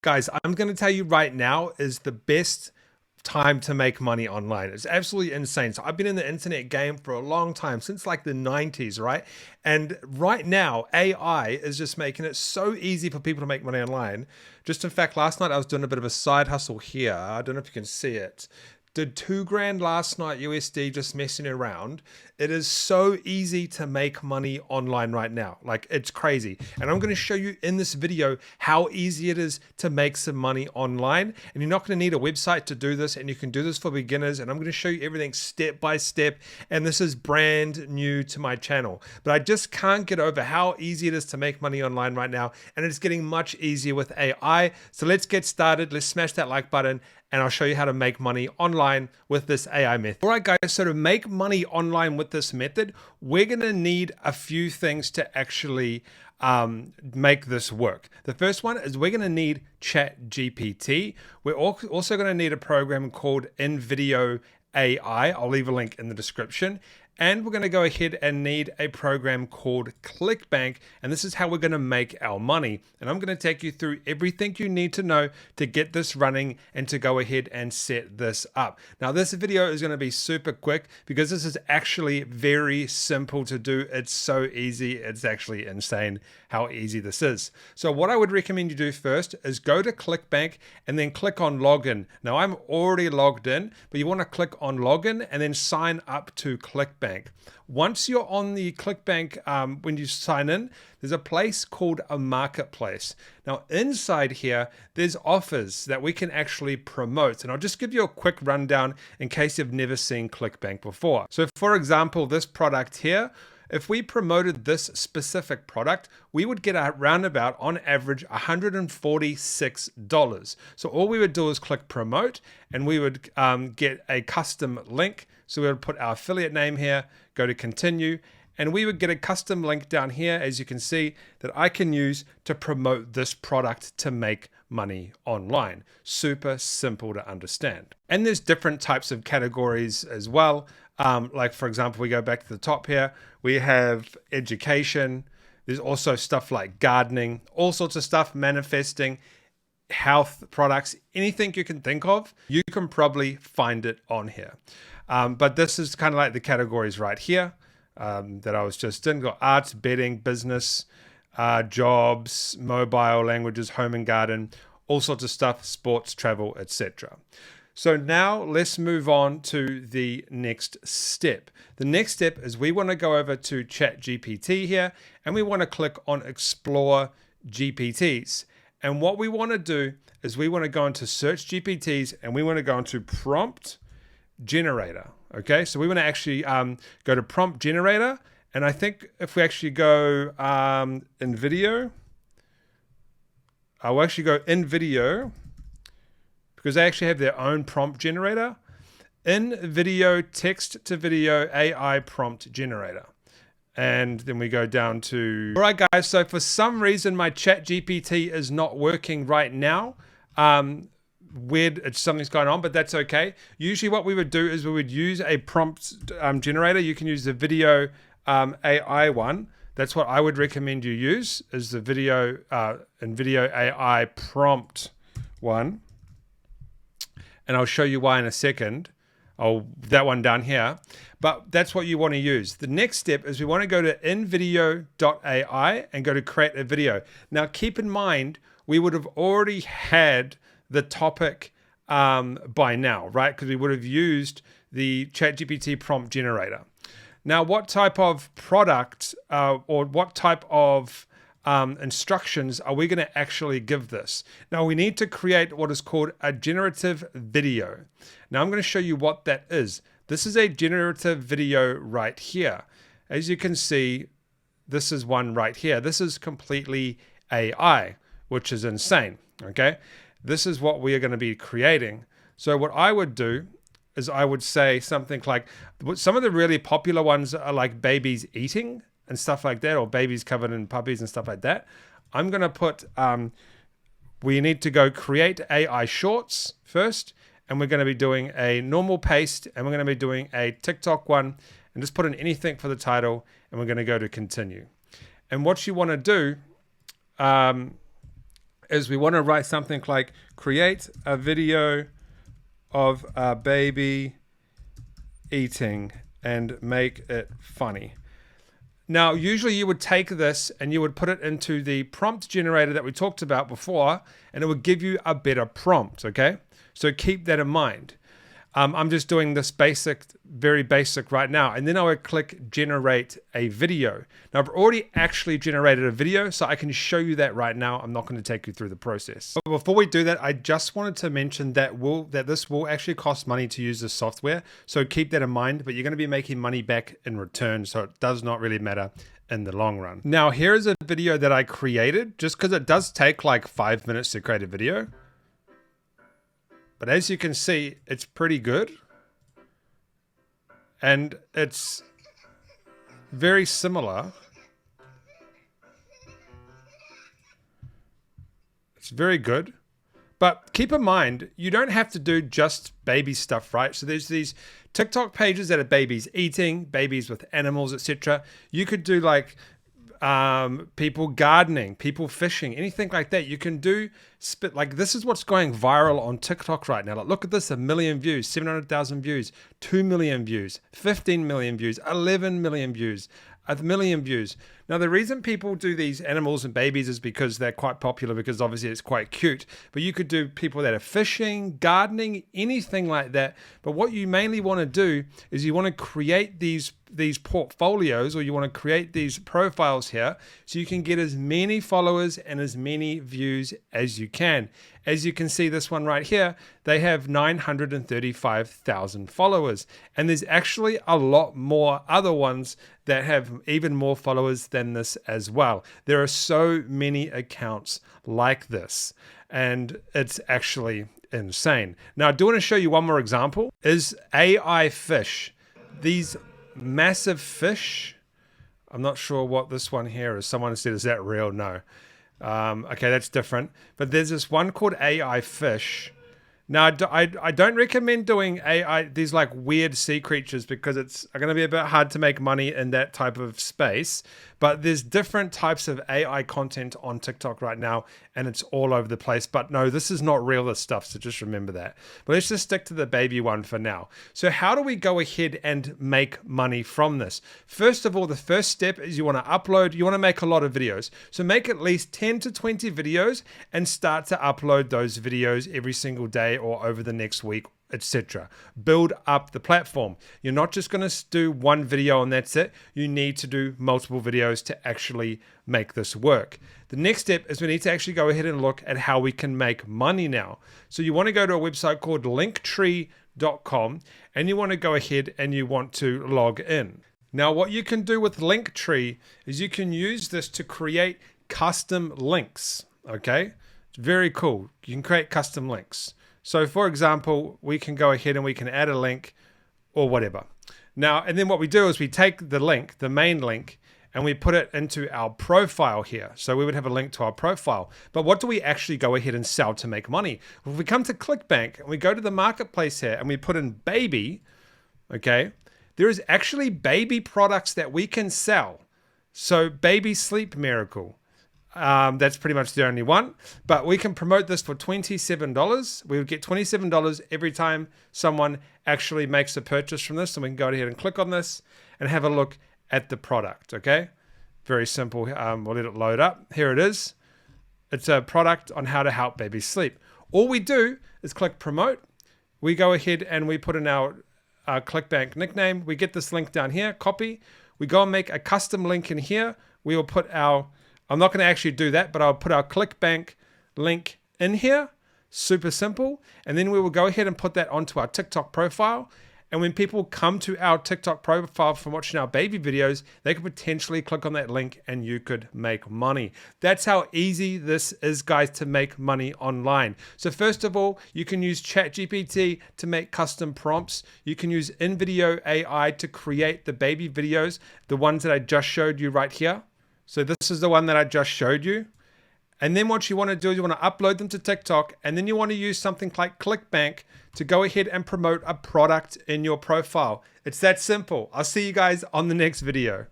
Guys, I'm going to tell you right now is the best time to make money online. It's absolutely insane. So I've been in the internet game for a long time, since like the 90s, right? And right now, AI is just making it so easy for people to make money online. Just in fact, last night I was doing a bit of a side hustle here. I don't know if you can see it. Did 2 grand last night USD just messing around. It is so easy to make money online right now. Like, it's crazy. And I'm going to show you in this video how easy it is to make some money online. And you're not going to need a website to do this, and you can do this for beginners. And I'm going to show you everything step by step. And this is brand new to my channel, but I just can't get over how easy it is to make money online right now. And it's getting much easier with AI. So let's get started. Let's smash that like button, and I'll show you how to make money online with this AI method. All right, guys, so to make money online with this method, we're gonna need a few things to actually make this work. The first one is we're gonna need ChatGPT. We're also gonna need a program called InVideo AI. I'll leave a link in the description. And we're going to go ahead and need a program called ClickBank. And this is how we're going to make our money. And I'm going to take you through everything you need to know to get this running and to go ahead and set this up. Now, this video is going to be super quick because this is actually very simple to do. It's so easy. It's actually insane how easy this is. So what I would recommend you do first is go to ClickBank and then click on login. Now, I'm already logged in, but you want to click on login and then sign up to ClickBank. Once you're on the ClickBank, when you sign in, there's a place called a marketplace. Now, inside here, there's offers that we can actually promote. And I'll just give you a quick rundown in case you've never seen ClickBank before. So for example, this product here, if we promoted this specific product, we would get around about, on average, $146. So all we would do is click promote, and we would get a custom link. So we would put our affiliate name here, go to continue, and we would get a custom link down here, as you can see, that I can use to promote this product to make money online. Super simple to understand. And there's different types of categories as well. Like, for example, we go back to the top here, we have education. There's also stuff like gardening, all sorts of stuff, manifesting, health products, anything you can think of, you can probably find it on here. But this is kind of like the categories right here that I was just in. Got arts, betting, business, jobs, mobile, languages, home and garden, all sorts of stuff, sports, travel, etc. So now let's move on to the next step. The next step is we want to go over to ChatGPT here, and we want to click on Explore GPTs. And what we want to do is we want to go into Search GPTs, and we want to go into Prompt Generator. Okay, so we want to actually go to Prompt Generator. And I think if we actually go in video, I'll actually go in video, because they actually have their own prompt generator. In video, text to video, AI prompt generator. And then we go down to, all right, guys, so for some reason, my ChatGPT is not working right now. Weird, something's going on, but that's okay. Usually what we would do is we would use a prompt generator. You can use the video AI one. That's what I would recommend you use, is the video InVideo AI prompt one. And I'll show you why in a second. That one down here. But that's what you want to use. The next step is we want to go to invideo.ai and go to create a video. Now, keep in mind, we would have already had the topic by now, right? Because we would have used the ChatGPT prompt generator. Now, what type of product or what type of instructions are we going to actually give this? Now, we need to create what is called a generative video. Now, I'm going to show you what that is. This is a generative video right here. As you can see, this is one right here. This is completely AI, which is insane, okay? This is what we are going to be creating. So what I would do is I would say something like, some of the really popular ones are like babies eating and stuff like that, or babies covered in puppies and stuff like that. I'm going to put, we need to go create AI shorts first, and we're going to be doing a normal paste, and we're going to be doing a TikTok one, and just put in anything for the title, and we're going to go to continue. And what you want to do is we want to write something like create a video of a baby eating and make it funny. Now, usually you would take this and you would put it into the prompt generator that we talked about before, and it would give you a better prompt, okay? So keep that in mind. I'm just doing this basic, very basic right now. And then I would click generate a video. Now I've already actually generated a video, so I can show you that right now. I'm not going to take you through the process. But before we do that, I just wanted to mention that this will actually cost money to use this software. So keep that in mind, but you're going to be making money back in return. So it does not really matter in the long run. Now here's a video that I created, just because it does take like 5 minutes to create a video. But as you can see, it's pretty good. And it's very similar. It's very good. But keep in mind, you don't have to do just baby stuff, right? So there's these TikTok pages that are babies eating, babies with animals, etc. You could do like people gardening, people fishing, anything like that. You can do like this is what's going viral on TikTok right now. Like, look at this, 1 million views, 700,000 views, 2 million views, 15 million views, 11 million views, 1 million views. Now, the reason people do these animals and babies is because they're quite popular, because obviously it's quite cute. But you could do people that are fishing, gardening, anything like that. But what you mainly want to do is you want to create these portfolios, or you want to create these profiles here, so you can get as many followers and as many views as you can. As you can see, this one right here, they have 935,000 followers. And there's actually a lot more other ones that have even more followers than this as well. There are so many accounts like this, and it's actually insane. Now, I do want to show you one more example, is AI fish. These massive fish. I'm not sure what this one here is. Someone said, is that real? No. Okay, that's different. But there's this one called AI fish. Now, I don't recommend doing AI, these like weird sea creatures, because it's going to be a bit hard to make money in that type of space. But there's different types of AI content on TikTok right now, and it's all over the place. But no, this is not real, this stuff, so just remember that. But let's just stick to the baby one for now. So how do we go ahead and make money from this? First of all, the first step is you want to upload, you want to make a lot of videos. So make at least 10 to 20 videos and start to upload those videos every single day or over the next week, etc. Build up the platform. You're not just going to do one video and that's it. You need to do multiple videos to actually make this work. The next step is we need to actually go ahead and look at how we can make money now. So you want to go to a website called linktree.com, and you want to go ahead and you want to log in. Now, what you can do with Linktree is you can use this to create custom links. Okay, it's very cool. You can create custom links. So for example, we can go ahead and we can add a link or whatever. Now, and then what we do is we take the link, the main link, and we put it into our profile here. So we would have a link to our profile. But what do we actually go ahead and sell to make money? Well, if we come to ClickBank and we go to the marketplace here and we put in baby, okay, there is actually baby products that we can sell. So baby sleep miracle. That's pretty much the only one, but we can promote this for $27. We would get $27 every time someone actually makes a purchase from this. And we can go ahead and click on this and have a look at the product. Okay, very simple. We'll let it load up. Here it is. It's a product on how to help babies sleep. All we do is click promote. We go ahead and we put in our ClickBank nickname. We get this link down here, copy. We go and make a custom link in here. We will put our, I'm not going to actually do that, but I'll put our ClickBank link in here. Super simple. And then we will go ahead and put that onto our TikTok profile. And when people come to our TikTok profile from watching our baby videos, they could potentially click on that link and you could make money. That's how easy this is, guys, to make money online. So first of all, you can use ChatGPT to make custom prompts. You can use in-video AI to create the baby videos, the ones that I just showed you right here. So this is the one that I just showed you. And then what you want to do is you want to upload them to TikTok, and then you want to use something like ClickBank to go ahead and promote a product in your profile. It's that simple. I'll see you guys on the next video.